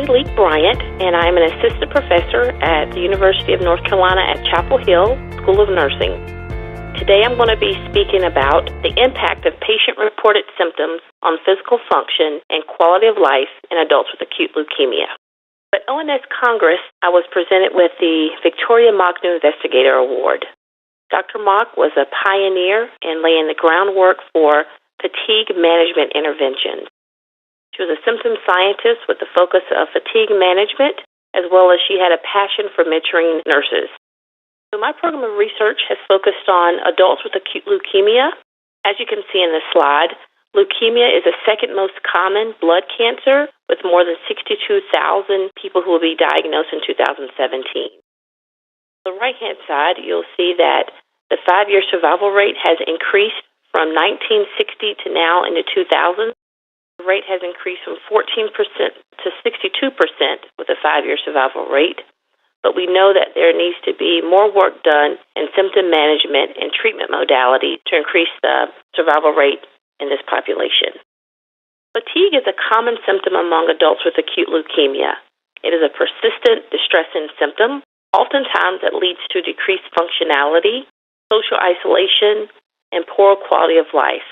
Ashley Leek Bryant, and I'm an assistant professor at the University of North Carolina at Chapel Hill School of Nursing. Today I'm going to be speaking about the impact of patient-reported symptoms on physical function and quality of life in adults with acute leukemia. At ONS Congress, I was presented with the Victoria Mock New Investigator Award. Dr. Mock was a pioneer in laying the groundwork for fatigue management interventions. She was a symptom scientist with the focus of fatigue management, as well as she had a passion for mentoring nurses. So my program of research has focused on adults with acute leukemia. As you can see in this slide, leukemia is the second most common blood cancer, with more than 62,000 people who will be diagnosed in 2017. On the right-hand side, you'll see that the 5-year survival rate has increased from 1960 to now into 2000. The rate has increased from 14% to 62% with a 5-year survival rate, but we know that there needs to be more work done in symptom management and treatment modality to increase the survival rate in this population. Fatigue is a common symptom among adults with acute leukemia. It is a persistent, distressing symptom. Oftentimes it leads to decreased functionality, social isolation, and poor quality of life.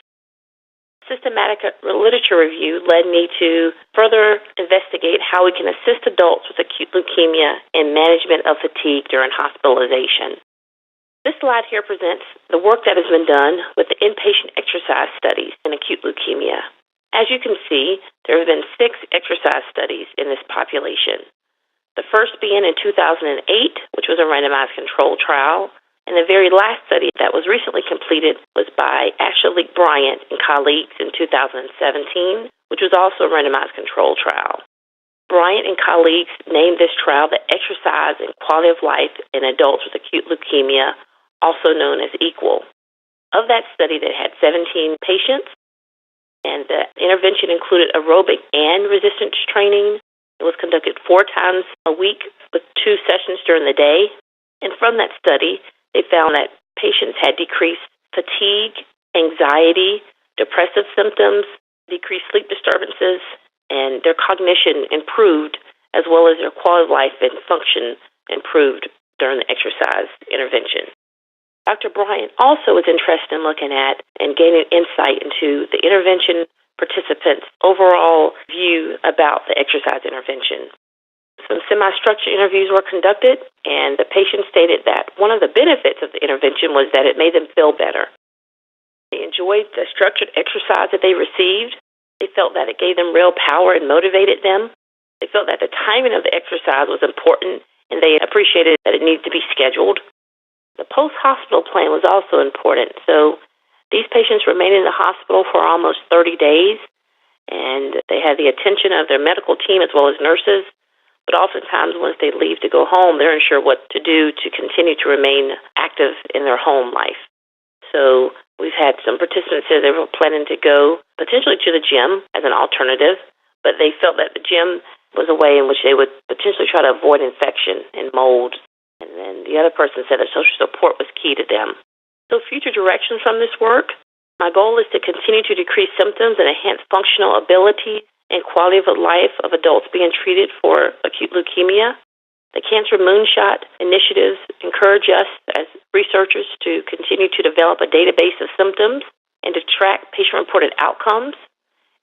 Systematic literature review led me to further investigate how we can assist adults with acute leukemia in management of fatigue during hospitalization. This slide here presents the work that has been done with the inpatient exercise studies in acute leukemia. As you can see, there have been 6 exercise studies in this population. The first being in 2008, which was a randomized controlled trial. And the very last study that was recently completed was by Ashley Leek Bryant and colleagues in 2017, which was also a randomized control trial. Bryant and colleagues named this trial the Exercise and Quality of Life in Adults with Acute Leukemia, also known as EQUAL. Of that study, they had 17 patients, and the intervention included aerobic and resistance training. It was conducted 4 times a week with 2 sessions during the day. And from that study, they found that patients had decreased fatigue, anxiety, depressive symptoms, decreased sleep disturbances, and their cognition improved, as well as their quality of life and function improved during the exercise intervention. Dr. Bryant also was interested in looking at and gaining insight into the intervention participants' overall view about the exercise intervention. Some semi-structured interviews were conducted, and the patients stated that one of the benefits of the intervention was that it made them feel better. They enjoyed the structured exercise that they received. They felt that it gave them real power and motivated them. They felt that the timing of the exercise was important, and they appreciated that it needed to be scheduled. The post-hospital plan was also important. So these patients remained in the hospital for almost 30 days, and they had the attention of their medical team as well as nurses. But oftentimes, once they leave to go home, they're unsure what to do to continue to remain active in their home life. So we've had some participants say they were planning to go potentially to the gym as an alternative, but they felt that the gym was a way in which they would potentially try to avoid infection and mold. And then the other person said that social support was key to them. So future directions from this work, my goal is to continue to decrease symptoms and enhance functional ability and quality of life of adults being treated for acute leukemia. The Cancer Moonshot initiatives encourage us as researchers to continue to develop a database of symptoms and to track patient-reported outcomes.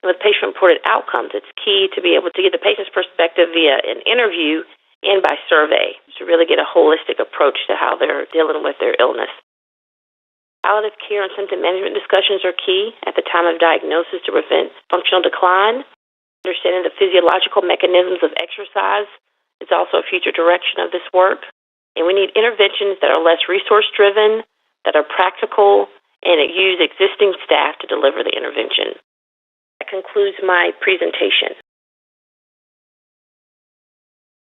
And with patient-reported outcomes, it's key to be able to get the patient's perspective via an interview and by survey to really get a holistic approach to how they're dealing with their illness. Palliative care and symptom management discussions are key at the time of diagnosis to prevent functional decline. Understanding the physiological mechanisms of exercise is also a future direction of this work. And we need interventions that are less resource-driven, that are practical, and use existing staff to deliver the intervention. That concludes my presentation.